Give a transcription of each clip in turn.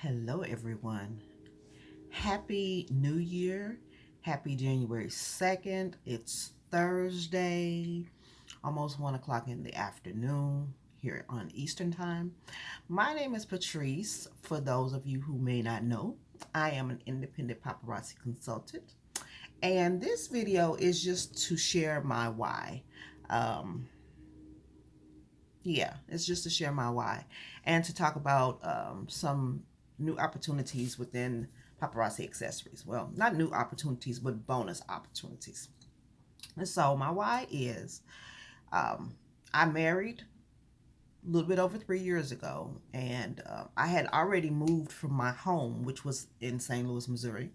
Hello, everyone. Happy New Year. Happy January 2nd. It's Thursday, almost 1 o'clock in the afternoon here on Eastern Time. My name is Patrice. For those of you who may not know, I am an independent paparazzi consultant. And this video is just to share my why. Um, yeah, it's just to share my why and to talk about some new opportunities within paparazzi accessories. Well, not new opportunities, but bonus opportunities. And so my why is um, I married a little bit over 3 years ago, and I had already moved from my home, which was in St. Louis, Missouri,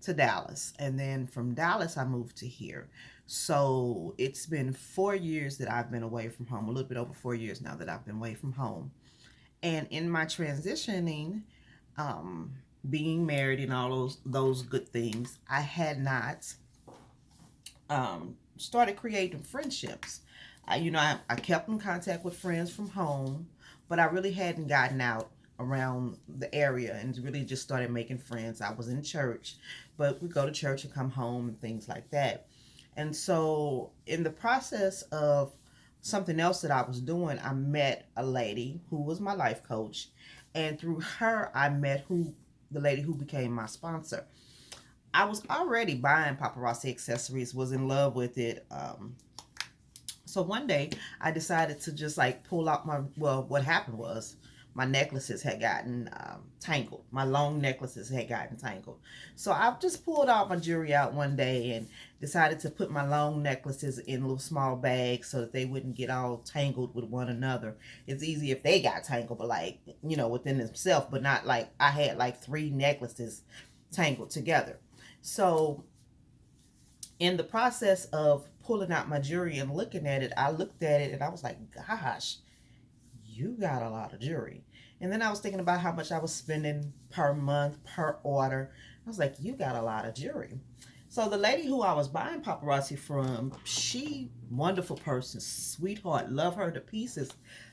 to Dallas. And then from Dallas, I moved to here. So it's been 4 years that I've been away from home, a little bit over 4 years now that I've been away from home. And in my transitioning, um, being married and all those good things, I had not started creating friendships. I kept in contact with friends from home, but I really hadn't gotten out around the area and really just started making friends. I was in church, but we go to church and come home and things like that. And so, in the process of something else that I was doing, I met a lady who was my life coach, and through her, I met the lady who became my sponsor. I was already buying paparazzi accessories, was in love with it. So one day I decided to just like pull out what happened was my necklaces had gotten tangled. My long necklaces had gotten tangled. So I just pulled out my jewelry out one day and decided to put my long necklaces in little small bags so that they wouldn't get all tangled with one another. It's easy if they got tangled, but like, within themselves, but not like I had like three necklaces tangled together. So in the process of pulling out my jewelry and looking at it, I looked at it and I was like, gosh, you got a lot of jewelry. And then I was thinking about how much I was spending per month, per order. I was like, you got a lot of jewelry. So the lady who I was buying paparazzi from, she, wonderful person, sweetheart, love her to pieces.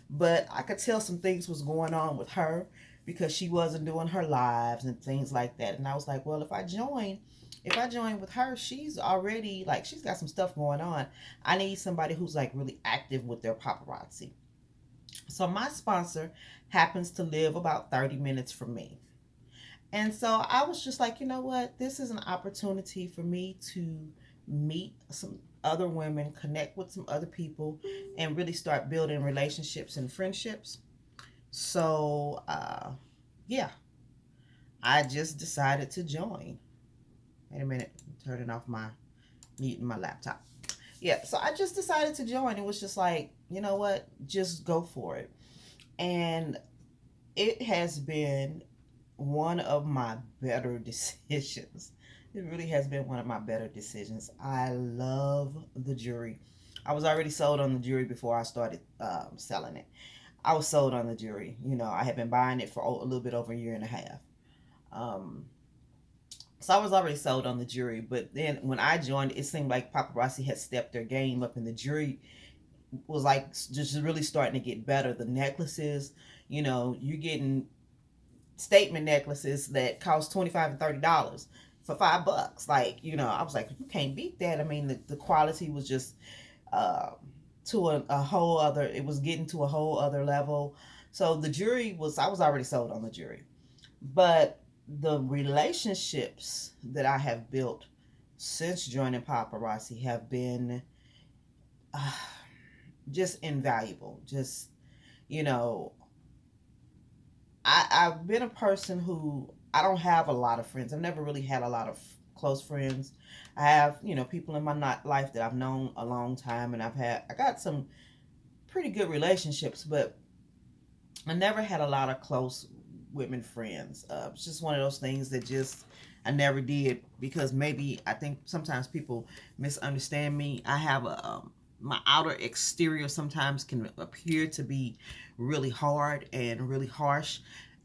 But I could tell some things was going on with her because she wasn't doing her lives and things like that. And I was like, well, if I join with her, she's already like she's got some stuff going on. I need somebody who's like really active with their paparazzi. So my sponsor happens to live about 30 minutes from me. And so I was just like, you know what? This is an opportunity for me to meet some other women, connect with some other people, and really start building relationships and friendships. So, yeah, I just decided to join. Wait a minute, I'm turning off my muting my laptop. Yeah, so I just decided to join. It was just like, you know what? Just go for it. And it has been one of my better decisions. It really has been one of my better decisions. I love the jewelry. I was already sold on the jewelry before I started selling it. I was sold on the jewelry. I had been buying it for a little bit over a year and a half. Um, so I was already sold on the jewelry, but then when I joined, it seemed like paparazzi had stepped their game up, and the jewelry was like just really starting to get better. The necklaces, you're getting statement necklaces that cost $25 and $30 for $5. Like, I was like, you can't beat that. I mean, the quality was just uh, to a whole other. It was getting to a whole other level. So the jewelry was. I was already sold on the jewelry, but the relationships that I have built since joining paparazzi have been uh, just invaluable. Just, you know, I've been a person who I don't have a lot of friends. I've never really had a lot of close friends. I have, people in my not life that I've known a long time, and I got some pretty good relationships, but I never had a lot of close women friends. It's just one of those things that just I never did because maybe I think sometimes people misunderstand me. I have my outer exterior sometimes can appear to be really hard and really harsh,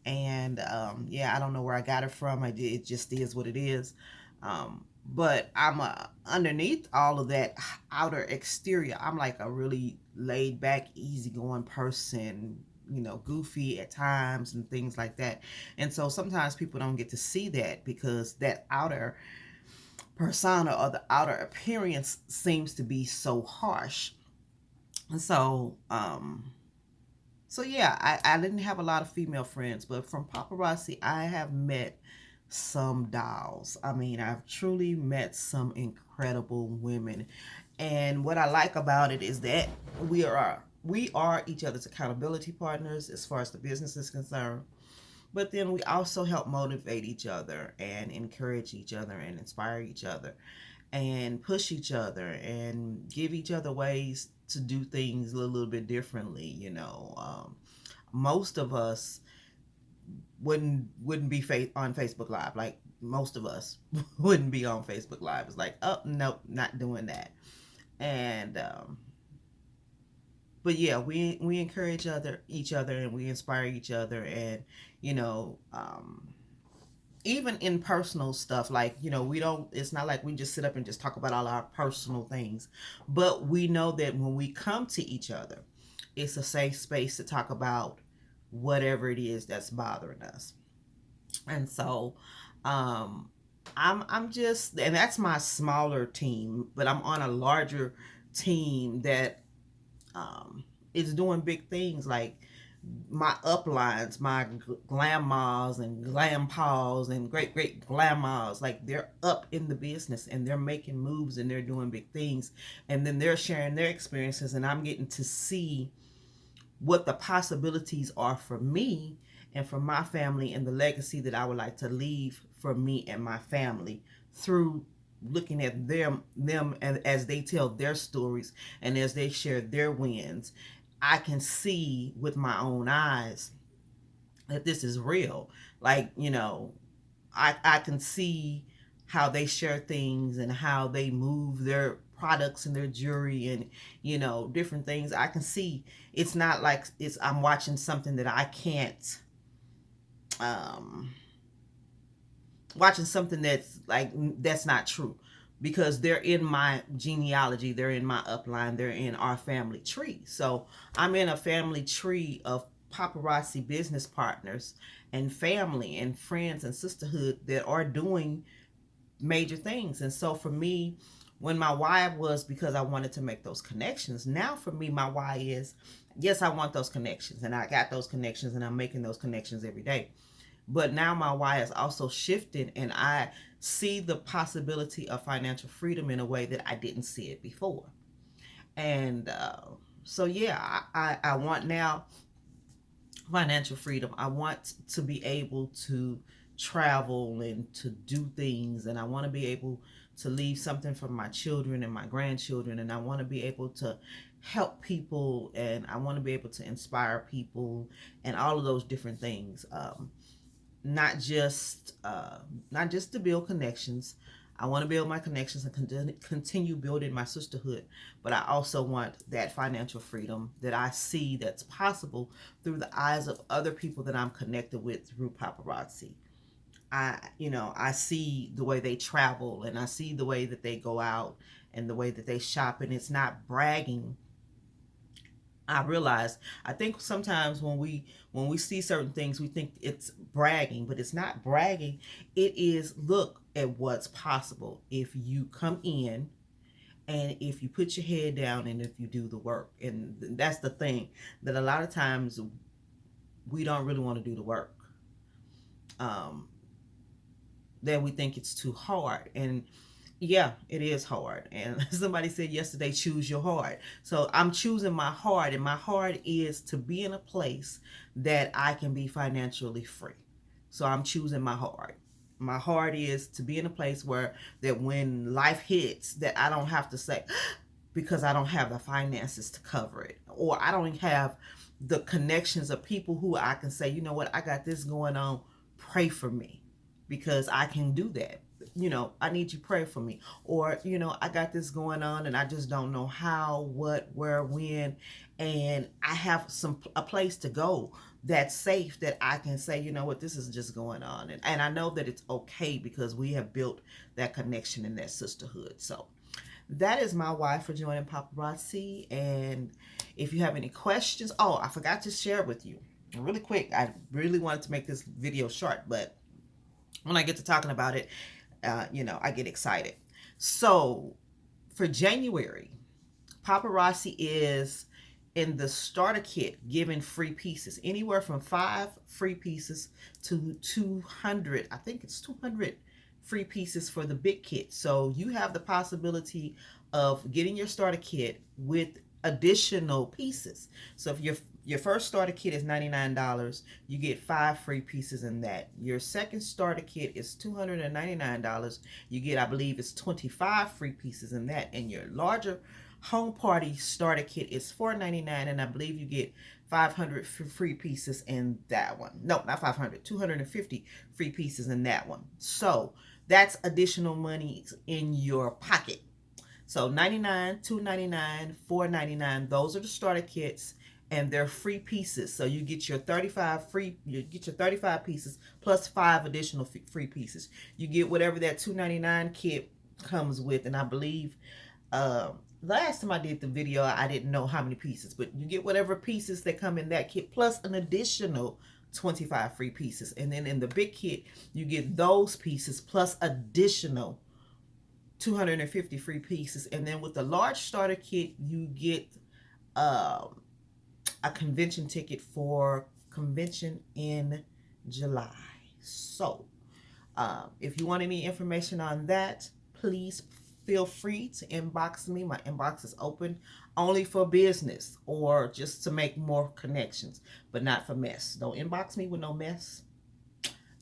and yeah, I don't know where I got it from. It just is what it is. But I'm underneath all of that outer exterior. I'm like a really laid back, easygoing person, goofy at times and things like that. And so sometimes people don't get to see that because that outer persona or the outer appearance seems to be so harsh. And so yeah, I didn't have a lot of female friends, but from paparazzi, I have met some dolls. I mean, I've truly met some incredible women. And what I like about it is that we are each other's accountability partners as far as the business is concerned. But then we also help motivate each other and encourage each other and inspire each other and push each other and give each other ways to do things a little bit differently. Most of us wouldn't be on Facebook Live. Like most of us wouldn't be on Facebook Live. It's like, oh nope, not doing that. And but yeah, we encourage each other, and we inspire each other, and you know, even in personal stuff, like we don't. It's not like we just sit up and just talk about all our personal things, but we know that when we come to each other, it's a safe space to talk about whatever it is that's bothering us. And so I'm just, and that's my smaller team, but I'm on a larger team that is doing big things, like my uplines, my grandmas and grandpas and great great grandmas, like they're up in the business and they're making moves and they're doing big things, and then they're sharing their experiences, and I'm getting to see what the possibilities are for me and for my family, and the legacy that I would like to leave for me and my family through looking at them and as they tell their stories and as they share their wins. I can see with my own eyes that this is real. Like, I can see how they share things and how they move their products and their jewelry and different things. I can see it's not like I'm watching something that I can't um watching something that's not true, because they're in my genealogy, they're in my upline, they're in our family tree. So I'm in a family tree of paparazzi business partners and family and friends and sisterhood that are doing major things. And so for me, when my why was because I wanted to make those connections, now for me, my why is, yes, I want those connections, and I got those connections, and I'm making those connections every day. But now my why is also shifted, and I see the possibility of financial freedom in a way that I didn't see it before. And so yeah, I want now financial freedom. I want to be able to travel and to do things, and I want to be able to leave something for my children and my grandchildren, and I want to be able to help people, and I want to be able to inspire people, and all of those different things. Not just to build connections. I want to build my connections and continue building my sisterhood, but I also want that financial freedom that I see that's possible through the eyes of other people that I'm connected with through paparazzi. I see the way they travel, and I see the way that they go out and the way that they shop, and it's not bragging. I realize, I think sometimes when we see certain things, we think it's bragging, but it's not bragging. It is, look at what's possible if you come in and if you put your head down and if you do the work. And that's the thing, that a lot of times we don't really want to do the work. That we think it's too hard. And yeah, it is hard. And somebody said yesterday, choose your heart. So I'm choosing my heart, and my heart is to be in a place that I can be financially free. So I'm choosing my heart. My heart is to be in a place where that when life hits, that I don't have to say, because I don't have the finances to cover it, or I don't have the connections of people who I can say, you know what, I got this going on, pray for me, because I can do that. I need you to pray for me. Or, I got this going on and I just don't know how, what, where, when. And I have a place to go that's safe, that I can say, you know what, this is just going on. And I know that it's okay because we have built that connection and that sisterhood. So that is my why for joining paparazzi. And if you have any questions, oh, I forgot to share with you really quick. I really wanted to make this video short, but when I get to talking about it, I get excited. So for January, paparazzi is in the starter kit giving free pieces, anywhere from 5 free pieces to 200. I think it's 200 free pieces for the big kit. So you have the possibility of getting your starter kit with additional pieces. So if your first starter kit is $99, you get 5 free pieces in that. Your second starter kit is $299. You get, I believe, it's 25 free pieces in that. And your larger home party starter kit is $4.99, and I believe you get 500 free pieces in that one. No, not 500, 250 free pieces in that one. So that's additional money in your pocket. So $99, $2.99, $4.99, those are the starter kits, and they're free pieces. So you get your 35 pieces plus 5 additional free pieces. You get whatever that $2.99 kit comes with, and I believe last time I did the video, I didn't know how many pieces, but you get whatever pieces that come in that kit plus an additional 25 free pieces. And then in the big kit, you get those pieces plus additional 250 free pieces. And then with the large starter kit, you get a convention ticket for convention in July. So if you want any information on that, please feel free to inbox me. My inbox is open only for business or just to make more connections, but not for mess. Don't inbox me with no mess.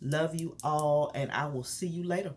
Love you all, and I will see you later.